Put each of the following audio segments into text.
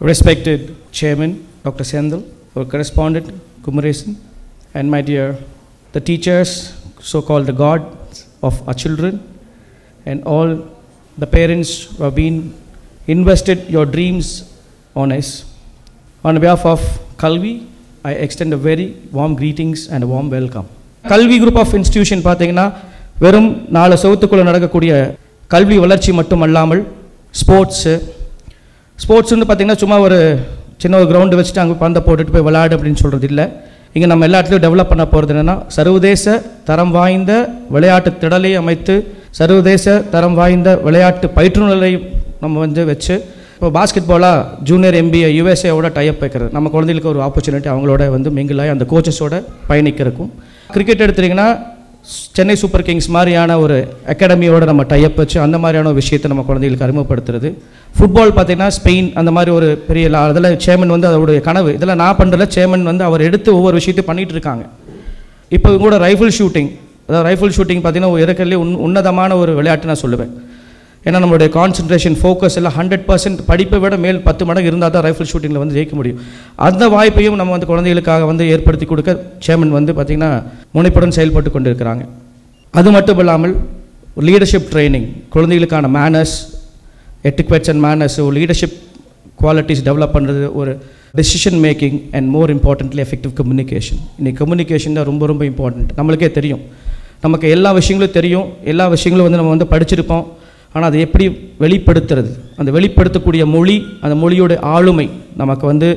Respected Chairman Dr. Sendal, our correspondent Kumaresan, and my dear the teachers, so-called the gods of our children, and all the parents who have been invested your dreams on us. On behalf of Kalvi, I extend a very warm greetings and a warm welcome. Kalvi group of institution பார்த்தீங்கன்னா வெறும் 4 சவுத்துக்குள்ள நடக்கக்கூடிய கல்வி வளர்ச்சி மட்டுமல்லாமல் ஸ்போர்ட்ஸ்னு பார்த்தீங்கன்னா சும்மா ஒரு சின்ன ஒரு கிரவுண்டு வச்சுட்டு அங்கே பந்தை போட்டுட்டு போய் விளையாடு அப்படின்னு சொல்கிறது இல்லை. இங்கே நம்ம எல்லா இடத்துலையும் டெவலப் பண்ண போகிறது என்னென்னா சர்வதேச தரம் வாய்ந்த விளையாட்டு திடலை அமைத்து சர்வதேச தரம் வாய்ந்த விளையாட்டு பயிற்றுநர்களை நம்ம வச்சு இப்போ பாஸ்கெட் பாலாக ஜூனியர் MBA USA டைப் வைக்கிறது நம்ம குழந்தைகளுக்கு ஒரு ஆப்பர்ச்சுனிட்டி அவங்களோட மிங்கிளாகி அந்த கோச்சஸோட பயணிக்கிறதுக்கும். கிரிக்கெட் எடுத்துட்டிங்கன்னா சென்னை சூப்பர் கிங்ஸ் மாதிரியான ஒரு அகாடமியோட நம்ம டைப் வச்சு அந்த மாதிரியான ஒரு விஷயத்தை நம்ம குழந்தைகளுக்கு அறிமுகப்படுத்துறது. ஃபுட்பால் பார்த்திங்கன்னா ஸ்பெயின் அந்த மாதிரி ஒரு பெரிய அதில் சேர்மன் அவருடைய கனவு இதெல்லாம் நான் பண்ணுறதில்ல, சேர்மன் அவர் எடுத்து ஒவ்வொரு விஷயத்தையும் பண்ணிகிட்டு இருக்காங்க. இப்போ கூட ரைஃபிள் ஷூட்டிங், அதாவது ரைஃபிள் ஷூட்டிங் பார்த்திங்கன்னா இருக்கிறதுலே உன்னதமான ஒரு விளையாட்டு நான் சொல்லுவேன். ஏன்னா நம்மளுடைய கான்சன்ட்ரேஷன் ஃபோக்கஸ் எல்லாம் 100% படிப்பை விட மேல் 10 மடங்கு இருந்தால் தான் ரைஃபிள் ஷூட்டிங்கில் ஜெயிக்க முடியும். அந்த வாய்ப்பையும் நம்ம குழந்தைகளுக்காக ஏற்படுத்தி கொடுக்க சேர்மன் பார்த்திங்கன்னா முனைப்புடன் செயல்பட்டு கொண்டு இருக்கிறாங்க. அது மட்டும் இல்லாமல் லீடர்ஷிப் ட்ரைனிங், குழந்தைகளுக்கான manners, etiquettes and manners, leadership qualities develop பண்ணுறது, ஒரு decision making and more importantly effective communication. இன்றைக்கி கம்யூனிகேஷன் தான் ரொம்ப ரொம்ப இம்பார்ட்டன்ட். நம்மளுக்கே தெரியும், நமக்கு எல்லா விஷயங்களும் தெரியும், எல்லா விஷயங்களும் நம்ம படிச்சிருப்போம். ஆனால் அதை எப்படி வெளிப்படுத்துறது, அந்த வெளிப்படுத்தக்கூடிய மொழி, அந்த மொழியோட ஆளுமை நமக்கு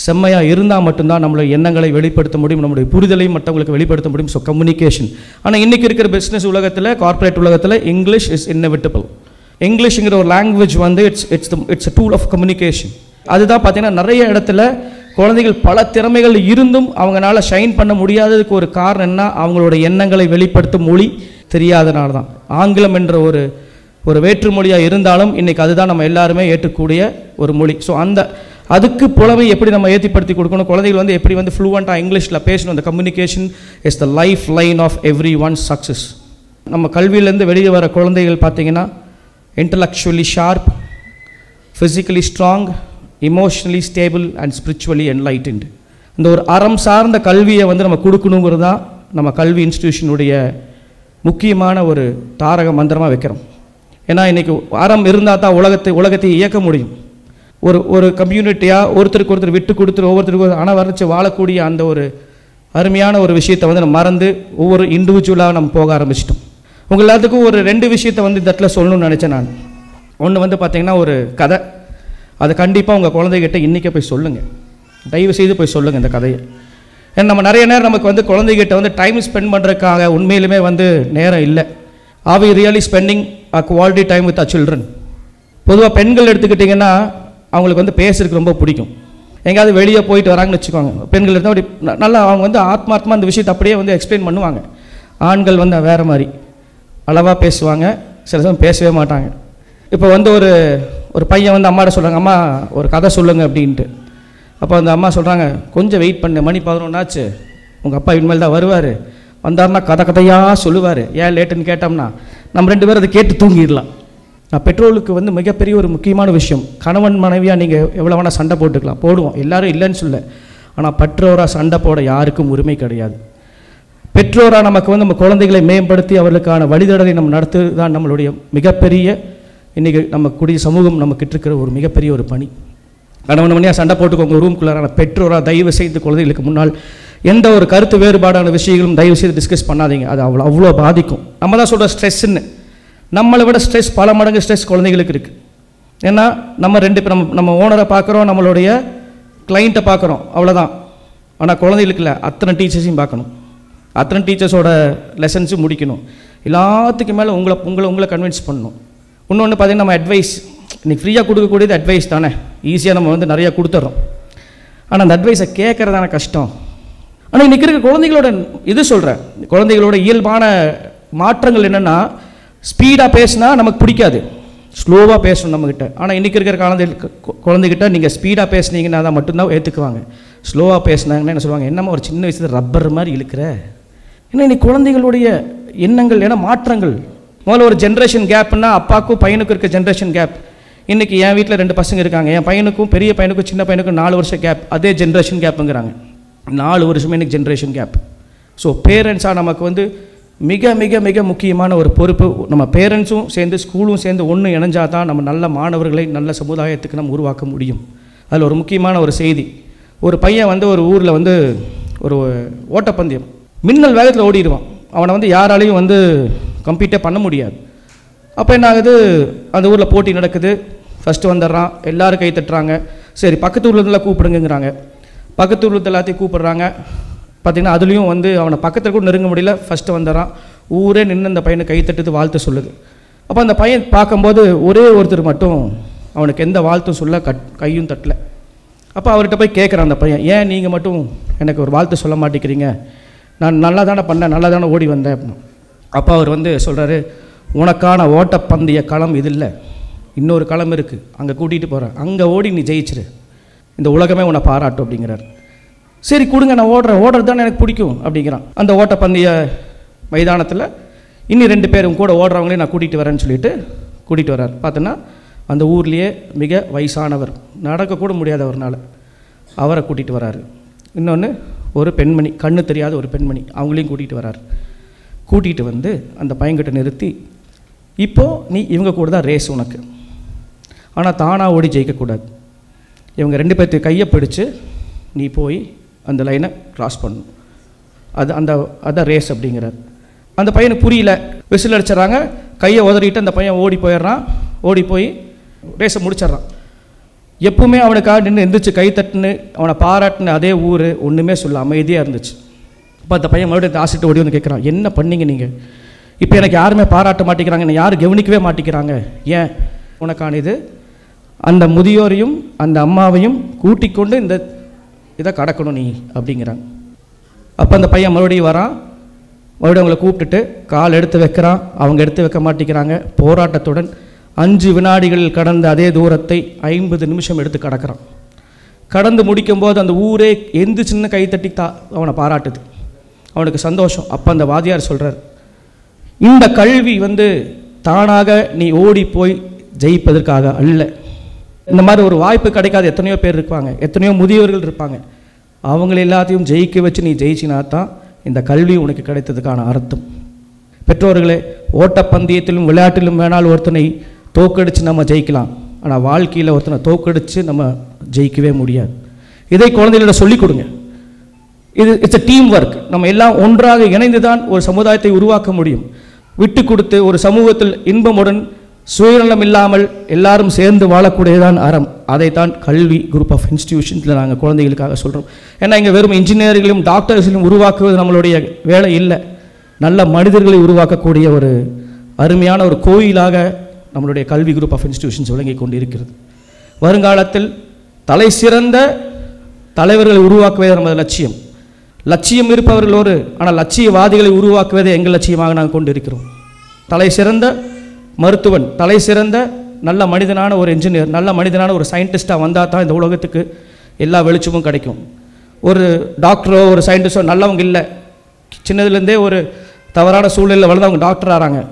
செம்மையாக இருந்தால் மட்டும்தான் நம்மளுடைய எண்ணங்களை வெளிப்படுத்த முடியும், நம்மளுடைய புரிதலையும் மற்றவங்களுக்கு வெளிப்படுத்த முடியும். So communication. ஆனால் இன்றைக்கி இருக்கிற பிஸ்னஸ் உலகத்தில், கார்ப்பரேட் உலகத்தில் இங்கிலீஷ் இஸ் இன்னெவிட்டபிள். இங்கிலீஷுங்கிற ஒரு language it's a tool of communication. அதுதான் பார்த்தீங்கன்னா நிறைய இடத்துல குழந்தைகள் பல திறமைகள் இருந்தும் அவங்களால ஷைன் பண்ண முடியாததுக்கு ஒரு காரணம் என்ன, அவங்களோட எண்ணங்களை வெளிப்படுத்தும் மொழி தெரியாதனால தான். ஆங்கிலம் என்ற ஒரு வேற்று மொழியாக இருந்தாலும் இன்றைக்கி அதுதான் நம்ம எல்லாருமே ஏற்றக்கூடிய ஒரு மொழி. ஸோ அதுக்கு புலமை எப்படி நம்ம ஏற்றிப்படுத்தி கொடுக்கணும், குழந்தைகள் எப்படி ஃப்ளூவெண்ட்டாக இங்கிலீஷில் பேசணும். அந்த communication is the lifeline of every one success. நம்ம கல்வியிலேருந்து வெளியே வர குழந்தைகள் பார்த்திங்கன்னா intellectually sharp, physically strong, emotionally stable and spiritually enlightened. இந்த ஒரு அறம் சார்ந்த கல்வியை நம்ம கொடுக்கணுங்கிறது தான் நம்ம கல்வி இன்ஸ்டிடியூஷனுடைய முக்கியமான ஒரு தாரக மந்திரமாக வைக்கிறோம். ஏன்னா இன்றைக்கி அறம் இருந்தால் தான் உலகத்தை இயக்க முடியும். ஒரு கம்யூனிட்டியாக ஒருத்தருக்கு ஒருத்தர் விட்டு கொடுத்துரு, ஒவ்வொருத்தருக்கு அணவரைச்சு வாழக்கூடிய அந்த ஒரு அருமையான ஒரு விஷயத்தை நம்ம மறந்து ஒவ்வொரு இண்டிவிஜுவலாக நம்ம போக ஆரம்பிச்சிட்டோம். உங்கள் எல்லாத்துக்கும் ஒரு 2 விஷயத்தை இந்த இடத்துல சொல்லணும்னு நினச்சேன் நான். ஒன்று பார்த்திங்கன்னா ஒரு கதை, அதை கண்டிப்பாக உங்கள் குழந்தைகிட்ட இன்றைக்கே போய் சொல்லுங்கள், தயவு செய்து போய் சொல்லுங்கள் இந்த கதையை. ஏன்னா நம்ம நிறைய நேரம் நமக்கு குழந்தைகிட்ட டைம் ஸ்பெண்ட் பண்ணுறதுக்காக உண்மையிலுமே நேரம் இல்லை. Are we really spending a quality time with our children? பொதுவாக பெண்கள் எடுத்துக்கிட்டிங்கன்னா அவங்களுக்கு பேசுறதுக்கு ரொம்ப பிடிக்கும். எங்கேயாவது வெளியே போயிட்டு வராங்கன்னு வச்சுக்கோங்க, பெண்கள் எடுத்தால் அப்படி நல்லா அவங்க ஆத்மார்த்தமாக அந்த விஷயத்தை அப்படியே எக்ஸ்பிளைன் பண்ணுவாங்க. ஆண்கள் வேறு மாதிரி அளவாக பேசுவாங்க, சில சமயம் பேசவே மாட்டாங்க. இப்போ ஒரு பையன் அம்மாட்ட சொல்கிறாங்க, அம்மா ஒரு கதை சொல்லுங்கள் அப்படின்ட்டு. அப்போ அந்த அம்மா சொல்கிறாங்க, கொஞ்சம் வெயிட் பண்ணு, மணி 11 ஆச்சு, உங்கள் அப்பா இனிமேல் தான் வருவார், வந்தார்னா கதையாக சொல்லுவார், ஏன் லேட்டுன்னு கேட்டோம்னா நம்ம 2 பேரும் அதை கேட்டு தூங்கிடலாம். நான் பெற்றோர்களுக்கு மிகப்பெரிய ஒரு முக்கியமான விஷயம், கணவன் மனைவியாக நீங்கள் எவ்வளோ வேணால் சண்டை போட்டுக்கலாம், போடுவோம், எல்லோரும் இல்லைன்னு சொல்ல. ஆனால் பெற்றோராக சண்டை போட யாருக்கும் உரிமை கிடையாது. பெற்றோராக நமக்கு நம்ம குழந்தைகளை மேம்படுத்தி அவர்களுக்கான வழிதடலை நம்ம நடத்துவது தான் நம்மளுடைய மிகப்பெரிய இன்றைக்கி நம்ம கூடிய சமூகம் நமக்கிட்ட இருக்கிற ஒரு மிகப்பெரிய ஒரு பணி. கணவன் மணியாக சண்டை போட்டுக்கோங்க ரூம்குள்ளார. பெற்றோராக தயவு செய்து குழந்தைகளுக்கு முன்னால் எந்த ஒரு கருத்து வேறுபாடான விஷயங்களும் தயவு செய்து டிஸ்கஸ் பண்ணாதீங்க. அது அவ்வளோ பாதிக்கும். நம்ம தான் சொல்கிற ஸ்ட்ரெஸ்ன்னு, நம்மளை விட ஸ்ட்ரெஸ் பல மடங்கு ஸ்ட்ரெஸ் குழந்தைகளுக்கு இருக்குது. ஏன்னா நம்ம ஓனரை பார்க்குறோம், நம்மளுடைய கிளைண்ட்டை பார்க்குறோம், அவ்வளோதான். ஆனால் குழந்தைகளுக்கு இல்லை, அத்தனை டீச்சர்ஸையும் பார்க்கணும், அத்தனை டீச்சர்ஸோட லெசன்ஸும் முடிக்கணும், எல்லாத்துக்கும் மேலே உங்களை கன்வின்ஸ் பண்ணணும். இன்னொன்று பார்த்திங்கன்னா நம்ம அட்வைஸ், இன்றைக்கி ஃப்ரீயாக கொடுக்கக்கூடியது அட்வைஸ் தானே, ஈஸியாக நம்ம நிறையா கொடுத்துட்றோம். ஆனால் அந்த அட்வைஸை கேட்குறதான கஷ்டம். ஆனால் இன்றைக்கி இருக்க குழந்தைகளோட சொல்கிறேன், குழந்தைகளோட இயல்பான மாற்றங்கள் என்னென்னா, ஸ்பீடாக பேசினா நமக்கு பிடிக்காது, ஸ்லோவாக பேசணும் நம்மக்கிட்ட. ஆனால் இன்றைக்கி இருக்கிற குழந்தைகிட்ட நீங்கள் ஸ்பீடாக பேசுனீங்கன்னா தான் மட்டும்தான் ஏற்றுக்குவாங்க. ஸ்லோவாக பேசினாங்கன்னா என்ன சொல்லுவாங்க, என்னம்மா ஒரு சின்ன வயசில் ரப்பர் மாதிரி இழுக்கிற. ஏன்னா இன்றைக்கி குழந்தைகளுடைய எண்ணங்கள், ஏன்னா மாற்றங்கள். முதல்ல ஒரு ஜென்ரேஷன் கேப்னா அப்பாவுக்கும் பையனுக்கும் இருக்க ஜென்ரேஷன் கேப். இன்றைக்கி என் வீட்டில் 2 பசங்க இருக்காங்க. என் பையனுக்கும் பெரிய பையனுக்கும் சின்ன பையனுக்கும் 4 வருஷம் கேப், அதே ஜென்ரேஷன் கேப்புங்கிறாங்க. 4 வருஷமே இன்றைக்கி ஜென்ரேஷன் கேப். ஸோ பேரண்ட்ஸாக நமக்கு வந்து மிக மிக மிக முக்கியமான ஒரு பொறுப்பு. நம்ம பேரண்ட்ஸும் சேர்ந்து ஸ்கூலும் சேர்ந்து ஒன்று இணைஞ்சால் தான் நம்ம நல்ல மாணவர்களை நல்ல சமுதாயத்துக்கு நம்ம உருவாக்க முடியும். அதில் ஒரு முக்கியமான ஒரு செய்தி, ஒரு பையன் வந்து ஒரு ஊரில் வந்து ஒரு ஓட்டப்பந்தயம் மின்னல் வேகத்தில் ஓடிடுவான். அவனை வந்து யாராலையும் வந்து கம்ப்ளீட்டே பண்ண முடியாது. அப்போ என்ன ஆகுது, அந்த ஊரில் போட்டி நடக்குது. ஃபஸ்ட்டு வந்துடுறான், எல்லோரும் கை தட்டுறாங்க. சரி பக்கத்து ஊர்லேருந்துலாம் கூப்பிடுங்கிறாங்க. பக்கத்து ஊர்லேருந்து எல்லாத்தையும் கூப்பிட்றாங்க. பார்த்திங்கன்னா அதுலேயும் வந்து அவனை பக்கத்தில் கூட நெருங்க முடியல. ஃபஸ்ட்டு வந்துடுறான், ஊரே நின்று அந்த பையனை கை தட்டுது, வாழ்த்து சொல்லுது. அப்போ அந்த பையன் பார்க்கும்போது ஒரே ஒருத்தர் மட்டும் அவனுக்கு எந்த வாழ்த்தும் சொல்ல கையும் தட்டலை. அப்போ அவர்கிட்ட போய் கேட்குறான் அந்த பையன், ஏன் நீங்கள் மட்டும் எனக்கு ஒரு வாழ்த்து சொல்ல மாட்டேங்கிறீங்க, நான் நல்லா தானே பண்ணேன், நல்லா தானே ஓடி வந்தேன் அப்படின்னு. அப்போ அவர் வந்து சொல்கிறாரு, உனக்கான ஓட்டப்பந்தய களம் இது இல்லை, இன்னொரு களம் இருக்குது, அங்கே கூட்டிகிட்டு போகிறேன், அங்கே ஓடி நீ ஜெயிச்சிரு, இந்த உலகமே உன்னை பாராட்டும் அப்படிங்கிறார். சரி கொடுங்க, நான் ஓடுறது தானே எனக்கு பிடிக்கும் அப்படிங்கிறான். அந்த ஓட்டப்பந்தய மைதானத்தில் இன்னும் 2 பேரும் கூட ஓடுறவங்களையும் நான் கூட்டிகிட்டு வரேன்னு சொல்லிட்டு கூட்டிகிட்டு வர்றார். பார்த்தோன்னா அந்த ஊர்லேயே மிக வயசானவர், நடக்கக்கூட முடியாதவர்னால அவரை கூட்டிகிட்டு வராரு. இன்னொன்று ஒரு பெண்மணி, கண்ணு தெரியாத ஒரு பெண்மணி, அவங்களையும் கூட்டிகிட்டு வராரு. கூட்டிகிட்டு வந்து அந்த பையன்கிட்ட நிறுத்தி, இப்போது நீ இவங்க கூட தான் ரேஸ் உனக்கு, ஆனால் தானாக ஓடி ஜெயிக்கக்கூடாது, இவங்க 2 பேர்த்து கையை பிடிச்சு நீ போய் அந்த லைனை க்ராஸ் பண்ணணும், அதான் ரேஸ் அப்படிங்கிறார். அந்த பையனுக்கு புரியல, விசில் அடிச்சிடறாங்க, கையை உதறிட்டு அந்த பையன் ஓடி போயிடுறான். ஓடி போய் ரேஸை முடிச்சிட்றான். எப்பவுமே அவனுக்காக நின்று எந்திரிச்சு கை தட்டுன்னு அவனை பாராட்டின அதே ஊர் ஒன்றுமே சொல்ல அமைதியாக இருந்துச்சு. இப்போ அந்த பையன் மறுபடியும் ஆசிட்டு ஓடி வந்து கேட்குறான், என்ன பண்ணீங்க நீங்கள், இப்போ எனக்கு யாருமே பாராட்ட மாட்டேங்கிறாங்க, என்னை யாரும் கவனிக்கவே மாட்டேங்கிறாங்க, ஏன்? உனக்கான இது அந்த முதியோரையும் அந்த அம்மாவையும் கூட்டிக் கொண்டு இந்த இதை கடக்கணும் நீ அப்படிங்கிறாங்க. அப்போ அந்த பையன் மறுபடியும் வரான், மறுபடியும் அவங்களை கூப்பிட்டுட்டு கால் எடுத்து வைக்கிறான். அவங்க எடுத்து வைக்க மாட்டேங்கிறாங்க. போராட்டத்துடன் 5 வினாடிகள் கடந்த அதே தூரத்தை 50 நிமிஷம் எடுத்து கடக்கிறான். கடந்து முடிக்கும்போது அந்த ஊரே எந்த சின்ன கைத்தட்டி அவனை பாராட்டுது, அவனுக்கு சந்தோஷம். அப்போ அந்த வாதியார் சொல்கிறார், இந்த கல்வி வந்து தானாக நீ ஓடி போய் ஜெயிப்பதற்காக அல்ல. இந்த மாதிரி ஒரு வாய்ப்பு கிடைக்காத எத்தனையோ பேர் இருப்பாங்க, எத்தனையோ முதியோர்கள் இருப்பாங்க. அவங்கள எல்லாத்தையும் ஜெயிக்க வச்சு நீ ஜெயிச்சினா தான் இந்த கல்வி உனக்கு கிடைத்ததுக்கான அர்த்தம். பெற்றோர்களே, ஓட்டப்பந்தயத்திலும் விளையாட்டிலும் வேணால் ஒருத்தனை தோக்கடித்து நம்ம ஜெயிக்கலாம், ஆனால் வாழ்க்கையில் ஒருத்தனை தோக்கடித்து நம்ம ஜெயிக்கவே முடியாது. இதை குழந்தைகளிடம் சொல்லிக் கொடுங்க. It's a team work. நம்ம எல்லாம் ஒன்றாக இணைந்து தான் ஒரு சமுதாயத்தை உருவாக்க முடியும். விட்டு கொடுத்து ஒரு சமூகத்தில் இன்பமுடன் சுயநலம் இல்லாமல் எல்லாரும் சேர்ந்து வாழக்கூடியதான் அறம். அதைத்தான் கல்வி குரூப் ஆஃப் இன்ஸ்டிடியூஷன்ஸில் நாங்கள் குழந்தைகளுக்காக சொல்கிறோம். ஏன்னா இங்கே வெறும் இன்ஜினியர்களையும் டாக்டர்ஸையும் உருவாக்குவது நம்மளுடைய வேலை இல்லை. நல்ல மனிதர்களை உருவாக்கக்கூடிய ஒரு அருமையான ஒரு கோயிலாக நம்மளுடைய கல்வி குரூப் ஆஃப் இன்ஸ்டிடியூஷன்ஸ் விளங்கி கொண்டு இருக்கிறது. வருங்காலத்தில் தலை சிறந்த தலைவர்களை உருவாக்குவதே நமது லட்சியம். லட்சியம் இருப்பவர்களோடு, ஆனால் லட்சியவாதிகளை உருவாக்குவதே எங்கள் லட்சியமாக நாங்கள் கொண்டு இருக்கிறோம். தலை சிறந்த மருத்துவன், தலை சிறந்த நல்ல மனிதனான ஒரு இன்ஜினியர், நல்ல மனிதனான ஒரு சயின்டிஸ்டாக வந்தால் தான் இந்த உலகத்துக்கு எல்லா வெளிச்சமும் கிடைக்கும். ஒரு டாக்டரோ ஒரு சயின்டிஸ்டோ நல்லவங்க இல்லை, சின்னதுலேருந்தே ஒரு தவறான சூழ்நிலையில் வளர்ந்து அவங்க டாக்டர் ஆகிறாங்க,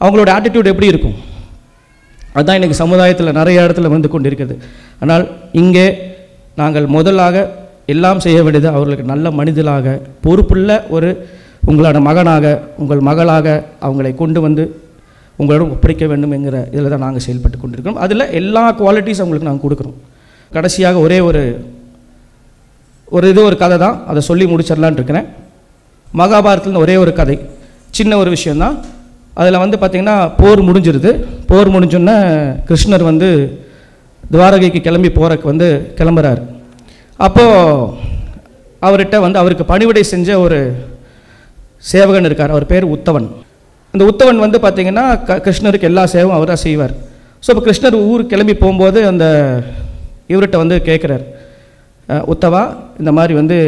அவங்களோட ஆட்டிடியூட் எப்படி இருக்கும்? அதுதான் இன்றைக்கி சமுதாயத்தில் நிறைய இடத்துல வந்து கொண்டு இருக்கிறது. ஆனால் இங்கே நாங்கள் முதலாக எல்லாம் செய்ய வேண்டியது அவர்களுக்கு நல்ல மனிதனாக, பொறுப்புள்ள ஒரு உங்களோட மகனாக, உங்கள் மகளாக அவங்களை கொண்டு வந்து உங்களிடம் ஒப்படைக்க வேண்டும் என்கிற இதில் தான் நாங்கள் செயல்பட்டு கொண்டிருக்கிறோம். அதில் எல்லா குவாலிட்டிஸ் அவங்களுக்கு நாங்கள் கொடுக்குறோம். கடைசியாக ஒரே ஒரு கதை தான், அதை சொல்லி முடிச்சிடலான் இருக்கிறேன். மகாபாரதத்தில் ஒரே ஒரு கதை, சின்ன ஒரு விஷயந்தான். அதில் வந்து பார்த்திங்கன்னா போர் முடிஞ்சிருது. போர் முடிஞ்சோன்னே கிருஷ்ணர் வந்து துவாரகைக்கு கிளம்பி போகிறக்கு வந்து கிளம்புறார். அப்போது அவர்கிட்ட வந்து அவருக்கு பணிவிடை செஞ்ச ஒரு சேவகன் இருக்கார், அவர் பேர் உத்தவன். இந்த உத்தவன் வந்து பார்த்திங்கன்னா கிருஷ்ணருக்கு எல்லா சேவும் அவர் தான் செய்வார். ஸோ இப்போ கிருஷ்ணர் ஊருக்கு கிளம்பி போகும்போது அந்த இவர்கிட்ட வந்து கேட்குறார், உத்தவா, இந்த மாதிரி வந்து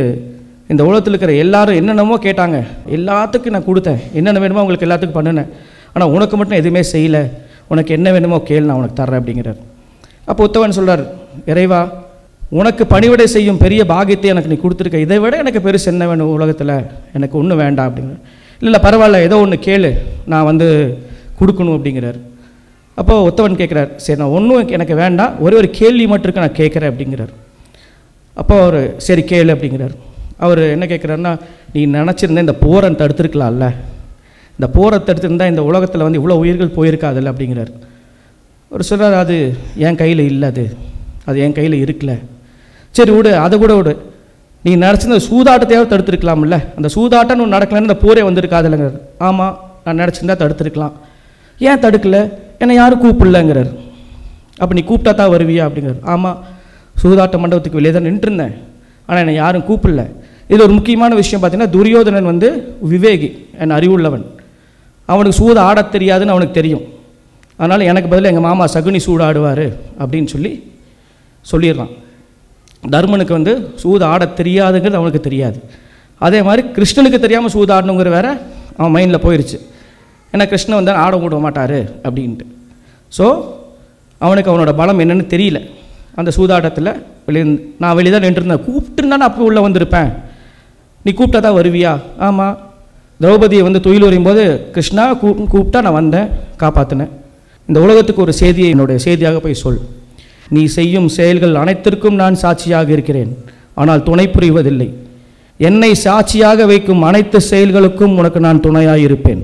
இந்த உலகத்தில் இருக்கிற எல்லாரும் என்னென்னமோ கேட்டாங்க, எல்லாத்துக்கும் நான் கொடுத்தேன், என்னென்ன வேணுமோ உங்களுக்கு எல்லாத்துக்கும் பண்ணினேன், ஆனால் உனக்கு மட்டும் எதுவுமே செய்யலை, உனக்கு என்ன வேணுமோ கேள், நான் உனக்கு தர்றேன் அப்படிங்கிறார். அப்போ உத்தவன் சொல்கிறார், இறைவா, உனக்கு பணிவிடை செய்யும் பெரிய பாக்கியத்தை எனக்கு நீ கொடுத்துருக்க, இதை விட எனக்கு பெருசு என்ன வேணும் உலகத்தில், எனக்கு ஒன்றும் வேண்டாம் அப்படிங்கிற. இல்லை பரவாயில்ல, ஏதோ ஒன்று கேளு, நான் வந்து கொடுக்கணும் அப்படிங்கிறார். அப்போது ஒருத்தவன் கேட்குறார், சரி நான் ஒன்றும் எனக்கு வேண்டாம், ஒரே ஒரு கேள்வி மட்டும் இருக்கு நான் கேட்குறேன் அப்படிங்கிறார். அப்போ அவர் சரி கேளு அப்படிங்கிறார். அவர் என்ன கேட்குறாருன்னா, நீ நினச்சிருந்த இந்த போரை தடுத்துருக்கலாம்ல, இந்த போரை தடுத்துருந்தா இந்த உலகத்தில் வந்து இவ்வளோ உயிர்கள் போயிருக்காதில்ல அப்படிங்கிறார். அவர் சொல்கிறார், அது என் கையில் இல்லை, அது என் கையில் இருக்கல. சரி விடு, அதை கூட விடு, நீ நினச்சிருந்த சூதாட்டத்தையாவது தடுத்துருக்கலாம்ல, அந்த சூதாட்டம் ஒன்று நடக்கலன்னு இந்த போரே வந்திருக்காதுல்லங்கிறார். ஆமாம், நான் நினச்சிருந்தா தடுத்துருக்கலாம். ஏன் தடுக்கலை? என்னை யாரும் கூப்பிடலங்கிறார். அப்போ நீ கூப்பிட்டா தான் வருவியா அப்படிங்கிறார். ஆமாம், சூதாட்ட மண்டபத்துக்கு வெளியே தான் நின்றுருந்தேன், ஆனால் என்னை யாரும் கூப்பிடல. இதில் ஒரு முக்கியமான விஷயம் பார்த்தீங்கன்னா, துரியோதனன் வந்து விவேகி, என் அறிவுள்ளவன், அவனுக்கு சூது ஆட தெரியாதுன்னு அவனுக்கு தெரியும். அதனால் எனக்கு பதில் எங்கள் மாமா சகுனி சூடாடுவார் அப்படின்னு சொல்லிடுறான். தர்மனுக்கு வந்து சூது ஆட தெரியாதுங்கிறது அவனுக்கு தெரியாது. அதே மாதிரி கிருஷ்ணனுக்கு தெரியாமல் சூது ஆடணுங்கிற வேற அவன் மைண்டில் போயிடுச்சு. ஏன்னா கிருஷ்ணன் வந்து ஆட விட மாட்டார் அப்படின்ட்டு. ஸோ அவனுக்கு அவனோட பலம் என்னென்னு தெரியல. அந்த சூதாட்டத்தில் நான் வெளியே தான் நின்றுருந்தேன், கூப்பிட்டுருந்தா நான் அப்போ உள்ளே வந்திருப்பேன், நீ கூப்பிட்டா தான் வருவியா? ஆமாம், திரௌபதியை வந்து துயில் உரியும் போது கிருஷ்ணா கூப்பிட்டா நான் வந்தேன், காப்பாற்றினேன். இந்த உலகத்துக்கு ஒரு செய்தியை என்னுடைய செய்தியாக போய் சொல். நீ செய்யும் செயல்கள் அனைத்திற்கும் நான் சாட்சியாக இருக்கிறேன், ஆனால் துணை புரிவதில்லை. என்னை சாட்சியாக வைக்கும் அனைத்து செயல்களுக்கும் உனக்கு நான் துணையாக இருப்பேன்.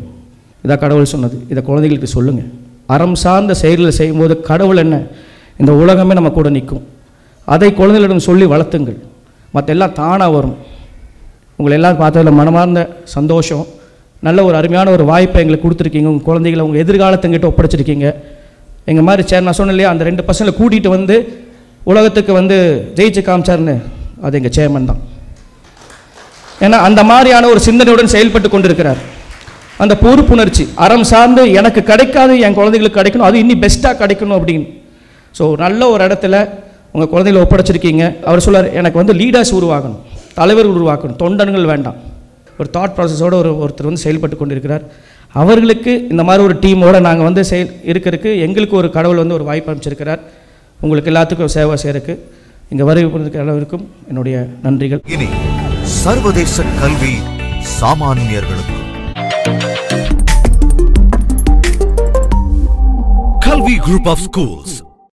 இதான் கடவுள் சொன்னது. இதை குழந்தைகளுக்கு சொல்லுங்கள். அறம் சார்ந்த செயல்களை செய்யும்போது கடவுள் என்ன, இந்த உலகமே நம்ம கூட நிற்கும். அதை குழந்தைகளிடம் சொல்லி வளர்த்துங்கள். மற்ற எல்லாம் தானாக வரும். உங்களை எல்லாம் பார்த்ததில் மனமார்ந்த சந்தோஷம். நல்ல ஒரு அருமையான ஒரு வாய்ப்பை எங்களுக்கு கொடுத்துருக்கீங்க. உங்கள் குழந்தைகளை உங்கள் எதிர்காலத்துங்கிட்ட ஒப்படைச்சிருக்கீங்க. எங்கள் மாதிரி நான் சொன்னேன் இல்லையா, அந்த 2 பசங்களை கூட்டிகிட்டு வந்து உலகத்துக்கு வந்து ஜெயிச்சு காமிச்சார்னு, அது எங்கள் சேர்மன் தான். ஏன்னா அந்த மாதிரியான ஒரு சிந்தனையுடன் செயல்பட்டு கொண்டிருக்கிறார். அந்த பொறுப்புணர்ச்சி, அறம் சார்ந்து எனக்கு கிடைக்காது என் குழந்தைகளுக்கு கிடைக்கணும், அது இன்னும் பெஸ்ட்டாக கிடைக்கணும் அப்படின்னு. ஸோ நல்ல ஒரு இடத்துல உங்கள் குழந்தைகளை ஒப்படைச்சிருக்கீங்க. அவர் சொல்கிறார், எனக்கு வந்து லீடர்ஸ் உருவாகணும், தலைவர் உருவாக்கணும், தொண்டன்கள் வேண்டாம். ஒரு தாட் ப்ராசஸோடு ஒருத்தர் வந்து செயல்பட்டு கொண்டிருக்கிறார். அவர்களுக்கு இந்த மாதிரி ஒரு டீமோடு நாங்கள் வந்து இருக்கிறதுக்கு எங்களுக்கு ஒரு கடவுள் வந்து ஒரு வாய்ப்பு அமைச்சிருக்கிறார். உங்களுக்கு எல்லாத்துக்கும் சேவை செய்யறதுக்கு இங்கே வருகை அளவிற்கும் என்னுடைய நன்றிகள். இனி சர்வதேச கல்வி சாமானியர்களுக்கு Kalvi Group of Schools